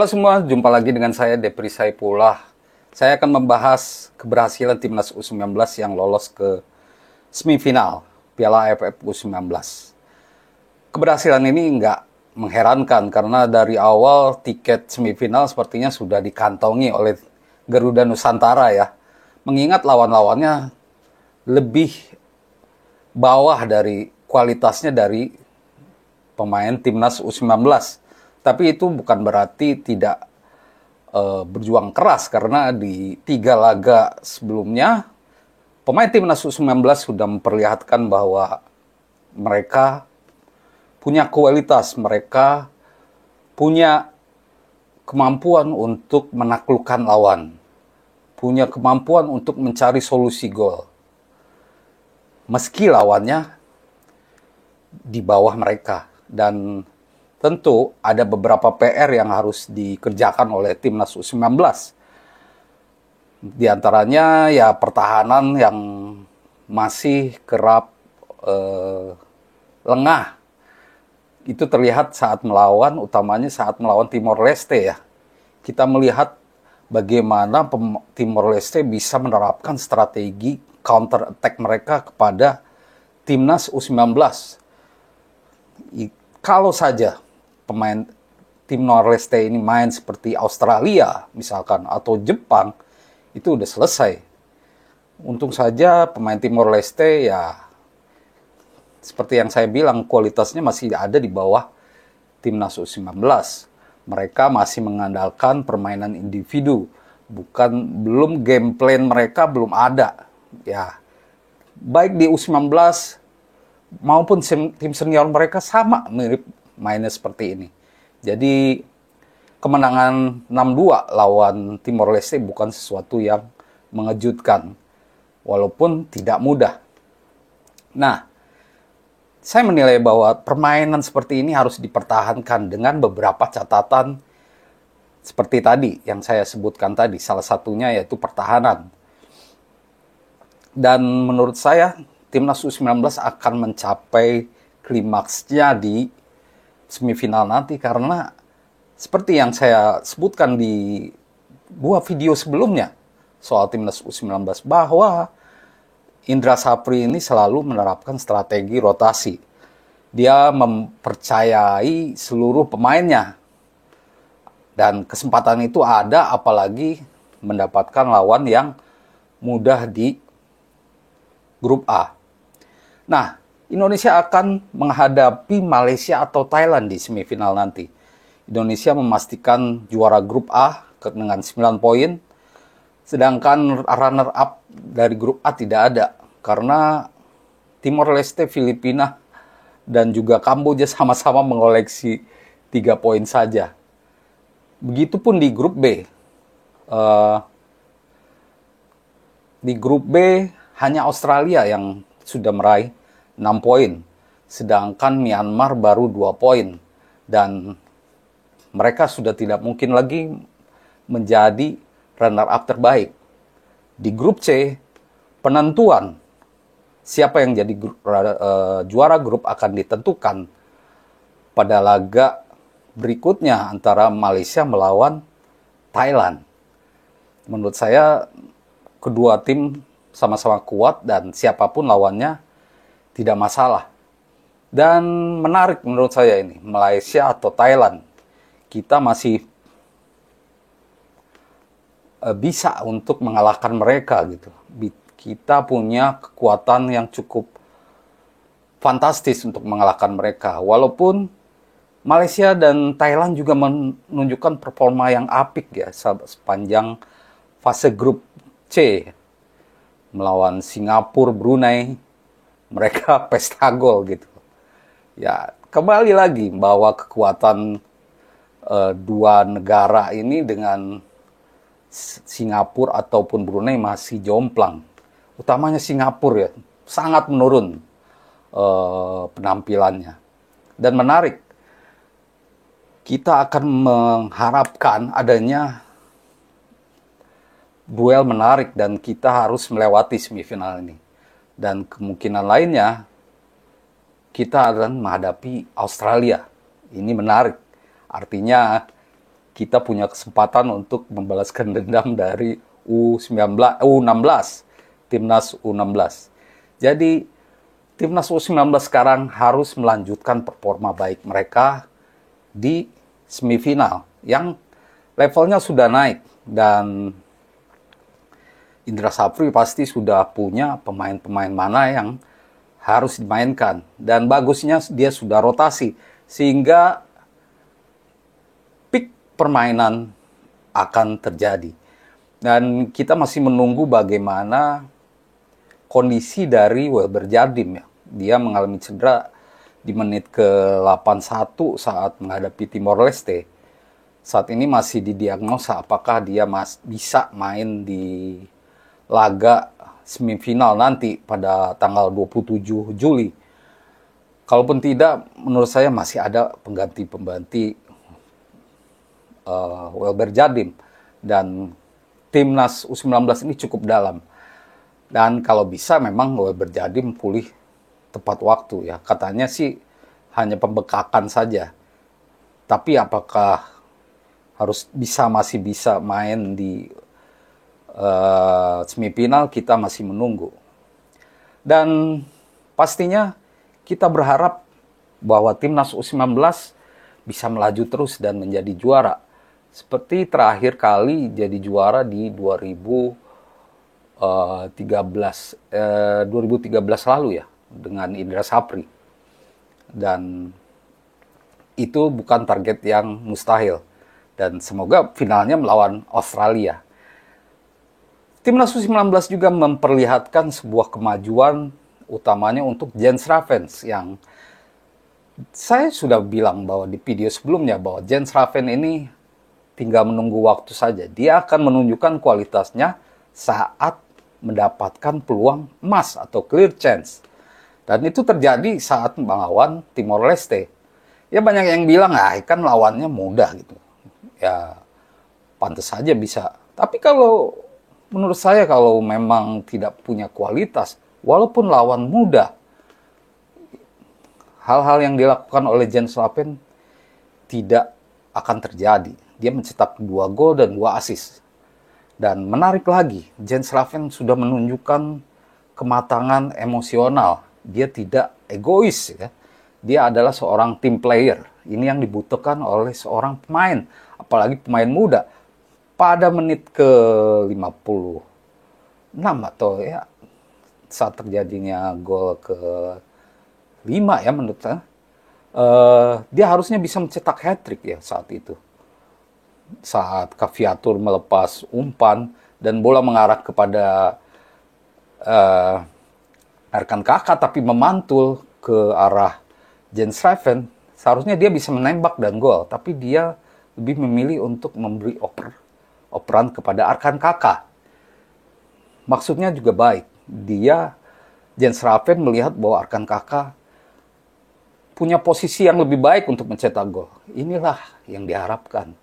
Halo semua, jumpa lagi dengan saya Depri Saipullah. Saya akan membahas keberhasilan Timnas U19 yang lolos ke semifinal Piala AFF U19. Keberhasilan ini nggak mengherankan karena dari awal tiket semifinal sepertinya sudah dikantongi oleh Garuda Nusantara ya. Mengingat lawan-lawannya lebih bawah dari kualitasnya dari pemain Timnas U19. Tapi itu bukan berarti tidak berjuang keras, karena di 3 laga sebelumnya pemain Timnas U19 sudah memperlihatkan bahwa mereka punya kualitas, mereka punya kemampuan untuk menaklukkan lawan, punya kemampuan untuk mencari solusi gol. Meski lawannya di bawah mereka, dan tentu ada beberapa PR yang harus dikerjakan oleh Timnas U19. Di antaranya ya pertahanan yang masih kerap lengah. Itu terlihat saat melawan, utamanya saat melawan Timor Leste ya. Kita melihat bagaimana Timor Leste bisa menerapkan strategi counter attack mereka kepada Timnas U19. Kalau saja pemain Timor Leste ini main seperti Australia misalkan atau Jepang, itu udah selesai. Untung saja pemain Timor Leste ya seperti yang saya bilang, kualitasnya masih ada di bawah Timnas U19. Mereka masih mengandalkan permainan individu, belum game plan mereka belum ada. Ya, baik di U19 maupun tim senior mereka sama mirip mainnya seperti ini. Jadi kemenangan 6-2 lawan Timor Leste bukan sesuatu yang mengejutkan, walaupun tidak mudah. Nah, saya menilai bahwa permainan seperti ini harus dipertahankan dengan beberapa catatan seperti tadi yang saya sebutkan tadi. Salah satunya yaitu pertahanan. Dan menurut saya Timnas U19 akan mencapai klimaksnya di semifinal nanti, karena seperti yang saya sebutkan di 2 video sebelumnya soal Timnas U19, bahwa Indra Sapri ini selalu menerapkan strategi rotasi. Dia mempercayai seluruh pemainnya. Dan kesempatan itu ada apalagi mendapatkan lawan yang mudah di grup A. Nah, Indonesia akan menghadapi Malaysia atau Thailand di semifinal nanti. Indonesia memastikan juara grup A dengan 9 poin. Sedangkan runner up dari grup A tidak ada. Karena Timor Leste, Filipina, dan juga Kamboja sama-sama mengoleksi 3 poin saja. Begitupun di grup B. Di grup B hanya Australia yang sudah meraih 6 poin, sedangkan Myanmar baru 2 poin, dan mereka sudah tidak mungkin lagi menjadi runner-up terbaik. Di grup C, penentuan siapa yang jadi juara grup akan ditentukan pada laga berikutnya antara Malaysia melawan Thailand. Menurut saya, kedua tim sama-sama kuat dan siapapun lawannya tidak masalah. Dan menarik menurut saya ini, Malaysia atau Thailand, kita masih bisa untuk mengalahkan mereka gitu. Kita punya kekuatan yang cukup fantastis untuk mengalahkan mereka. Walaupun Malaysia dan Thailand juga menunjukkan performa yang apik ya sepanjang fase grup C. Melawan Singapura, Brunei, mereka pesta gol gitu. Ya, kembali lagi bahwa kekuatan dua negara ini dengan Singapura ataupun Brunei masih jomplang. Utamanya Singapura ya, sangat menurun penampilannya. Dan menarik, kita akan mengharapkan adanya duel menarik dan kita harus melewati semifinal ini. Dan kemungkinan lainnya kita akan menghadapi Australia. Ini menarik. Artinya kita punya kesempatan untuk membalaskan dendam dari U16, Timnas U16. Jadi Timnas U19 sekarang harus melanjutkan performa baik mereka di semifinal yang levelnya sudah naik, dan Indra Sapri pasti sudah punya pemain-pemain mana yang harus dimainkan, dan bagusnya dia sudah rotasi sehingga peak permainan akan terjadi. Dan kita masih menunggu bagaimana kondisi dari Welber Jardim ya. Dia mengalami cedera di menit ke-81 saat menghadapi Timor Leste. Saat ini masih didiagnosa apakah dia bisa main di laga semifinal nanti pada tanggal 27 Juli. Kalaupun tidak, menurut saya masih ada pengganti Welber Jardim, dan Timnas U19 ini cukup dalam. Dan kalau bisa memang Welber Jardim pulih tepat waktu ya. Katanya sih hanya pembekakan saja. Tapi apakah masih bisa main di semifinal, kita masih menunggu. Dan pastinya kita berharap bahwa Timnas U19 bisa melaju terus dan menjadi juara. Seperti terakhir kali jadi juara di 2013 lalu ya, dengan Indra Sapri. Dan itu bukan target yang mustahil. Dan semoga finalnya melawan Australia. Timnas U19 juga memperlihatkan sebuah kemajuan, utamanya untuk Jens Ravens, yang saya sudah bilang bahwa di video sebelumnya bahwa Jens Ravens ini tinggal menunggu waktu saja. Dia akan menunjukkan kualitasnya saat mendapatkan peluang emas atau clear chance. Dan itu terjadi saat melawan Timor Leste. Ya banyak yang bilang, kan lawannya mudah gitu. Ya pantas saja bisa. Tapi kalau menurut saya, kalau memang tidak punya kualitas, walaupun lawan mudah, hal-hal yang dilakukan oleh Jens Ravens tidak akan terjadi. Dia mencetak 2 gol dan 2 assist. Dan menarik lagi, Jens Ravens sudah menunjukkan kematangan emosional. Dia tidak egois ya. Dia adalah seorang team player. Ini yang dibutuhkan oleh seorang pemain, apalagi pemain muda. Pada menit ke-56 atau ya saat terjadinya gol ke-5 ya menurut saya, dia harusnya bisa mencetak hat-trick ya saat itu. Saat Caviatur melepas umpan dan bola mengarah kepada rekan kakak tapi memantul ke arah Jens Ravens, seharusnya dia bisa menembak dan gol, tapi dia lebih memilih untuk memberi operan kepada rekan kakak. Maksudnya juga baik. Jens Ravens melihat bahwa rekan kakak punya posisi yang lebih baik untuk mencetak gol. Inilah yang diharapkan.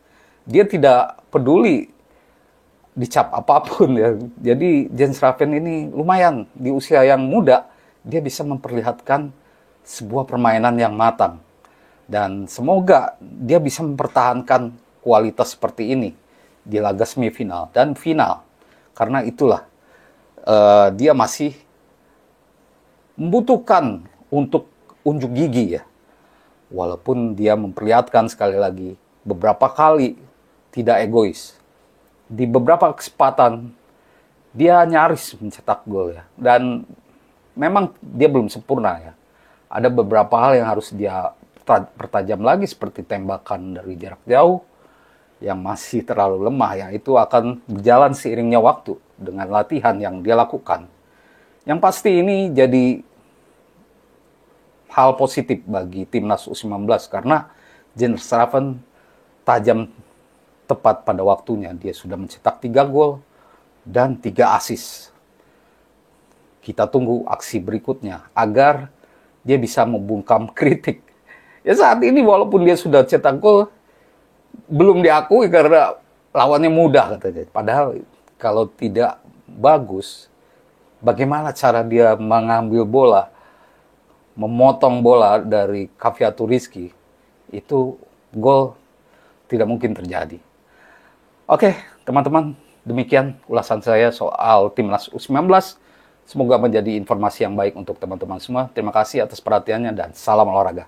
Dia tidak peduli dicap apapun ya. Jadi Jens Ravens ini lumayan di usia yang muda, dia bisa memperlihatkan sebuah permainan yang matang. Dan semoga dia bisa mempertahankan kualitas seperti ini di laga semifinal dan final. Karena itulah dia masih membutuhkan untuk unjuk gigi ya. Walaupun dia memperlihatkan sekali lagi beberapa kali tidak egois. Di beberapa kesempatan dia nyaris mencetak gol ya. Dan memang dia belum sempurna ya. Ada beberapa hal yang harus dia pertajam lagi, seperti tembakan dari jarak jauh yang masih terlalu lemah ya. Itu akan berjalan seiringnya waktu dengan latihan yang dia lakukan. Yang pasti ini jadi hal positif bagi Timnas U19 karena Jens Ravens tajam tepat pada waktunya. Dia sudah mencetak 3 gol dan 3 assist. Kita tunggu aksi berikutnya agar dia bisa membungkam kritik. Ya saat ini walaupun dia sudah cetak gol, belum diakui karena lawannya mudah katanya. Padahal kalau tidak bagus, bagaimana cara dia mengambil bola, memotong bola dari Caviatur Rizky, itu gol tidak mungkin terjadi. Oke, teman-teman, demikian ulasan saya soal Timnas U19. Semoga menjadi informasi yang baik untuk teman-teman semua. Terima kasih atas perhatiannya dan salam olahraga.